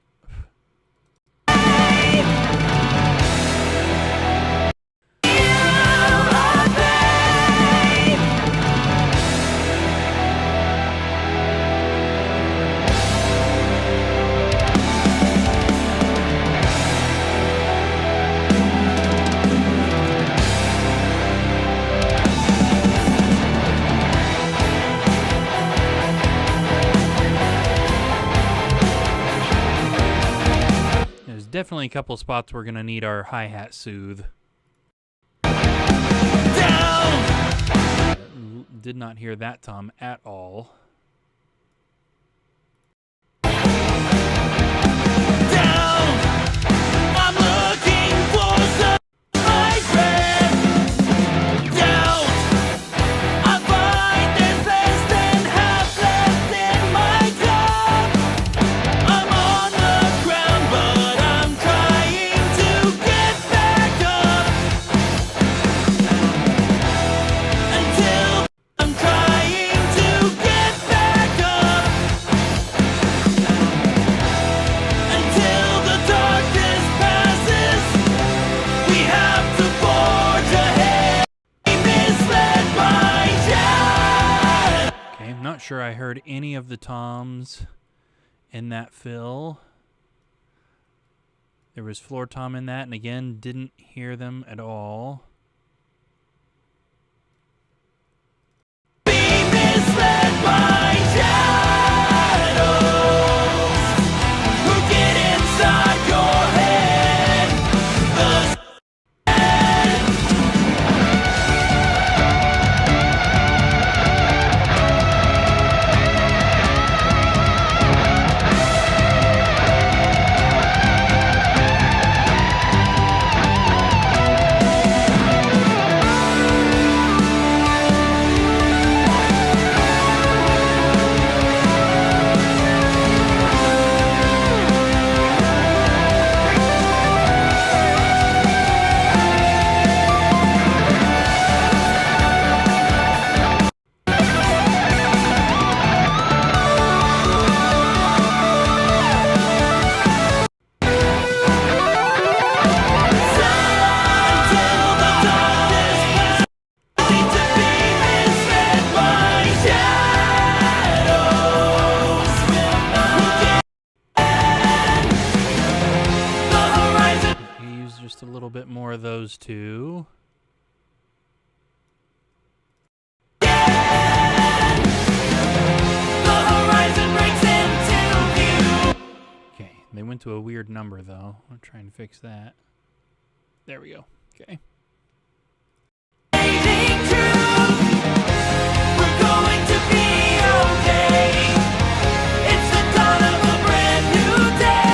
Definitely a couple spots we're going to need our hi-hat soothe. Down! Did not hear that tom at all. Down! I'm looking for some my friend. Down! I find there's less than half left in my cup. I'm on the ground, but I'm trying to get back up. Until I'm trying to get back up. Until the darkness passes, we have to forge ahead. Be misled by shadows. Okay, I'm not sure I heard any of the toms in that fill. There was floor tom in that, and again, didn't hear them at all. Be misled by shadows who get inside your head. The those two. The horizon breaks into view. Okay, they went to a weird number though. I'm trying to fix that. There we go. Okay. Fading truth. We're going to be okay. It's the dawn of a brand new day.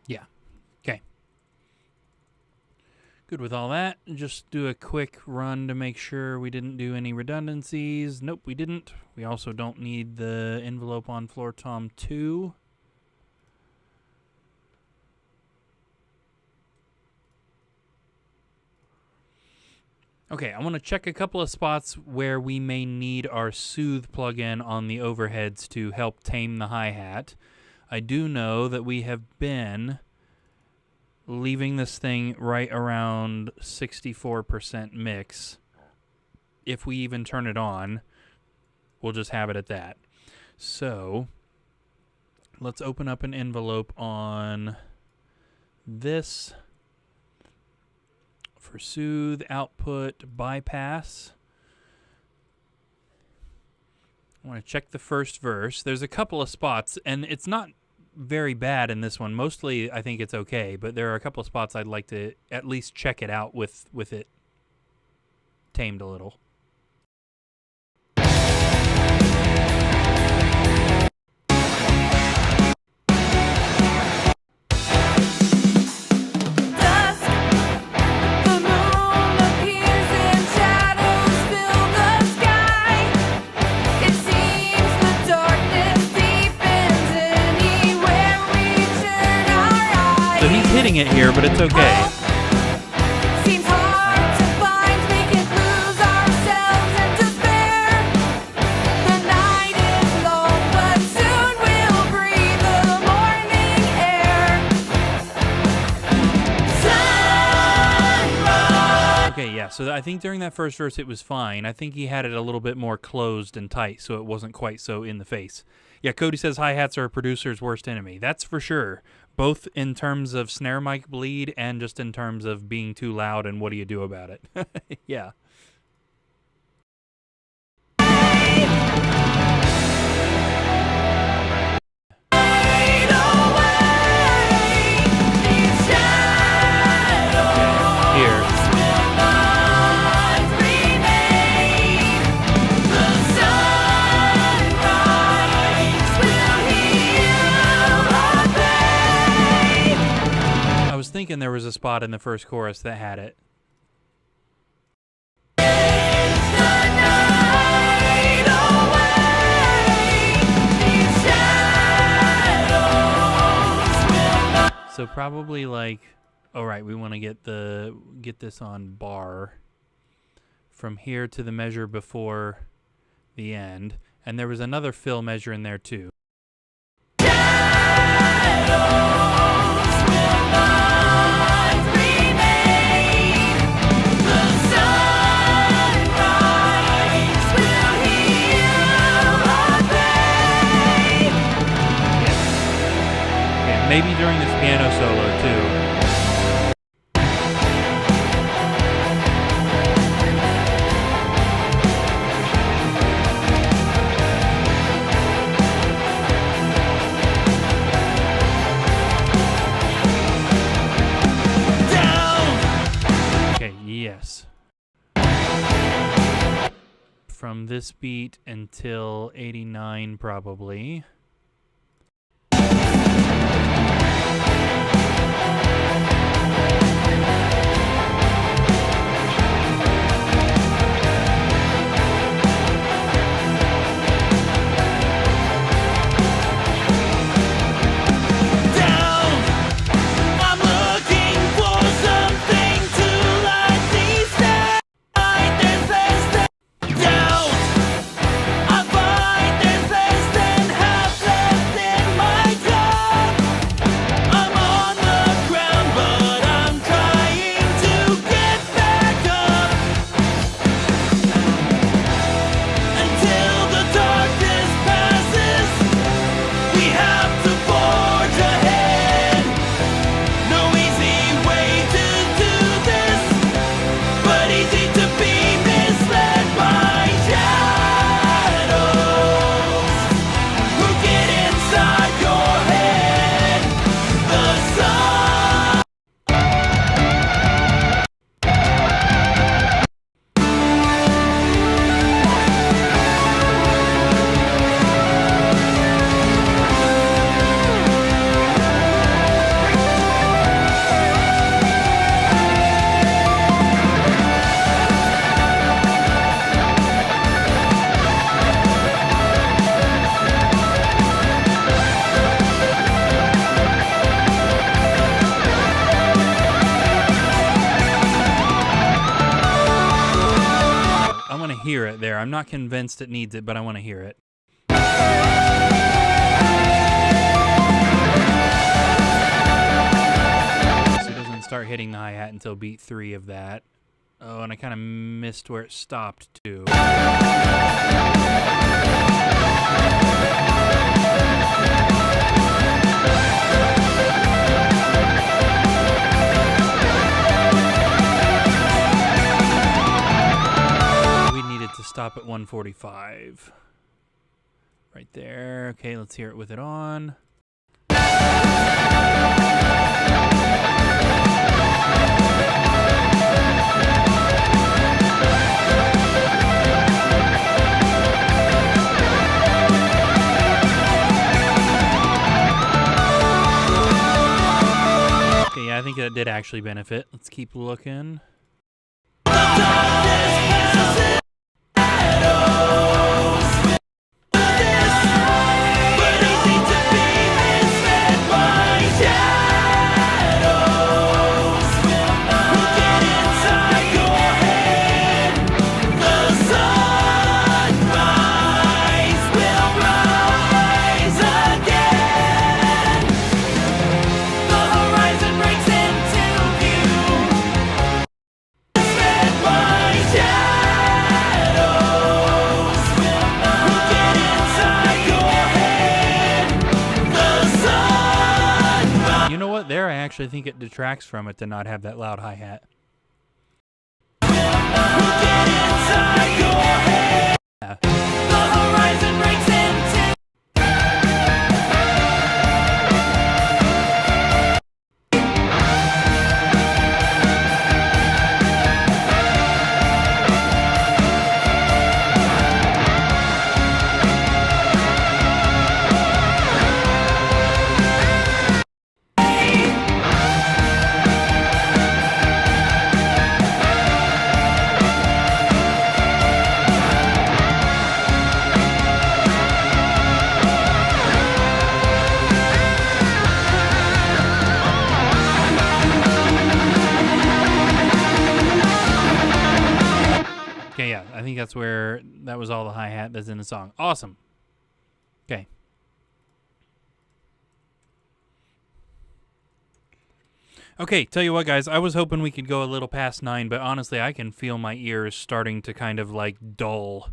Yeah. Okay. Good with all that. Just do a quick run to make sure we didn't do any redundancies. Nope, we didn't. We also don't need the envelope on floor tom 2. Okay, I want to check a couple of spots where we may need our soothe plugin on the overheads to help tame the hi-hat. I do know that we have been leaving this thing right around 64% mix. If we even turn it on, we'll just have it at that. So, let's open up an envelope on this for soothe, output, bypass. I want to check the first verse. There's a couple of spots, and it's not very bad in this one. Mostly, I think it's okay, but there are a couple of spots I'd like to at least check it out with it tamed a little. Dusk, the moon appears and shadows fill the sky. It seems the darkness deepens anywhere we turn our eyes. So he's hitting it here, but it's okay. Seems hard to find, we can lose ourselves in despair. The night is long, but soon we'll breathe the morning air. Sunrise. Okay, yeah, so I think during that first verse it was fine. I think he had it a little bit more closed and tight, so it wasn't quite so in the face. Yeah, Cody says hi-hats are a producer's worst enemy. That's for sure. Both in terms of snare mic bleed and just in terms of being too loud and what do you do about it. Yeah. Fade away. These shadows Here. will not remain. The sunrise will heal our pain. I was thinking there was a spot in the first chorus that had it. It's the night away. These shadows will not. So probably like, all right, we want to get this on bar from here to the measure before the end, and there was another fill measure in there too. Yeah, maybe during this piano solo too. Okay, yes. From this beat until 89 probably. right there. I'm not convinced it needs it, but I want to hear it. So it doesn't start hitting the hi-hat until beat 3 of that. Oh, and I kind of missed where it stopped, too. We needed to stop at 145. Right there. Okay, let's hear it with it on. Okay, yeah, I think that did actually benefit. Let's keep looking. There, I actually think it detracts from it to not have that loud hi-hat. Yeah. The horizon breaks into Okay, yeah, I think that's where that was all the hi-hat that's in the song. Awesome. Okay. Okay, tell you what, guys, I was hoping we could go a little past 9, but honestly, I can feel my ears starting to kind of like dull.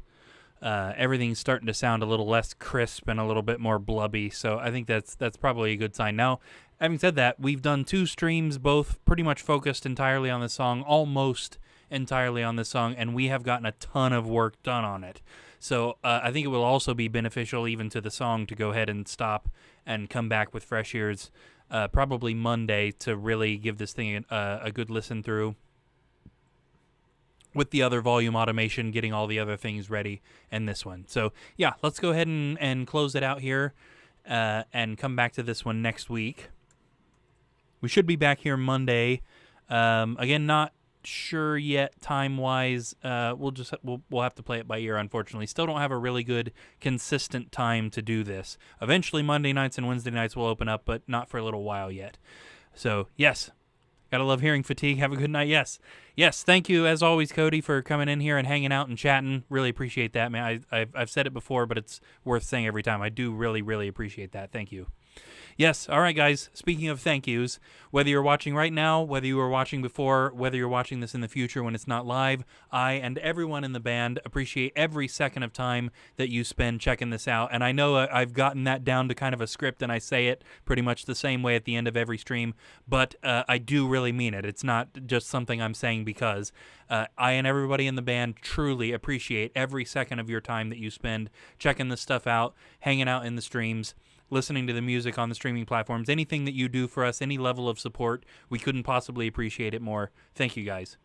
Everything's starting to sound a little less crisp and a little bit more blubby, so I think that's probably a good sign. Now, having said that, we've done 2 streams, both pretty much focused entirely on the song, almost entirely on this song, and we have gotten a ton of work done on it. So I think it will also be beneficial even to the song to go ahead and stop and come back with fresh ears probably Monday to really give this thing a good listen through with the other volume automation, getting all the other things ready, and this one. So yeah, let's go ahead and close it out here and come back to this one next week. We should be back here Monday. Again, not sure yet time wise. We'll have to play it by ear, unfortunately. Still don't have a really good consistent time to do this. Eventually Monday nights and Wednesday nights will open up, but not for a little while yet. So yes, gotta love hearing fatigue. Have a good night. Yes, thank you as always, Cody, for coming in here and hanging out and chatting. Really appreciate that, man. I've said it before, but it's worth saying every time. I do really appreciate that. Thank you. Yes, all right, guys, speaking of thank yous, whether you're watching right now, whether you were watching before, whether you're watching this in the future when it's not live, I and everyone in the band appreciate every second of time that you spend checking this out. And I know I've gotten that down to kind of a script, and I say it pretty much the same way at the end of every stream, but I do really mean it. It's not just something I'm saying because I and everybody in the band truly appreciate every second of your time that you spend checking this stuff out, hanging out in the streams, listening to the music on the streaming platforms, anything that you do for us, any level of support, we couldn't possibly appreciate it more. Thank you, guys.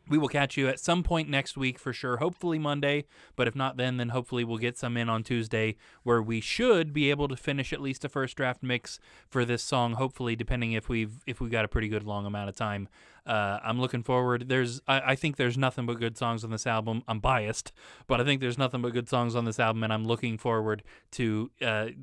We will catch you at some point next week for sure, hopefully Monday, but if not then hopefully we'll get some in on Tuesday where we should be able to finish at least a first draft mix for this song, hopefully, depending if we've got a pretty good long amount of time. I'm looking forward. I think there's nothing but good songs on this album. I'm biased, but I think there's nothing but good songs on this album, and I'm looking forward to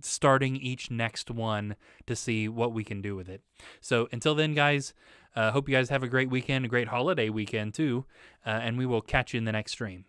starting each next one to see what we can do with it. So until then, guys, hope you guys have a great weekend, a great holiday weekend too, and we will catch you in the next stream.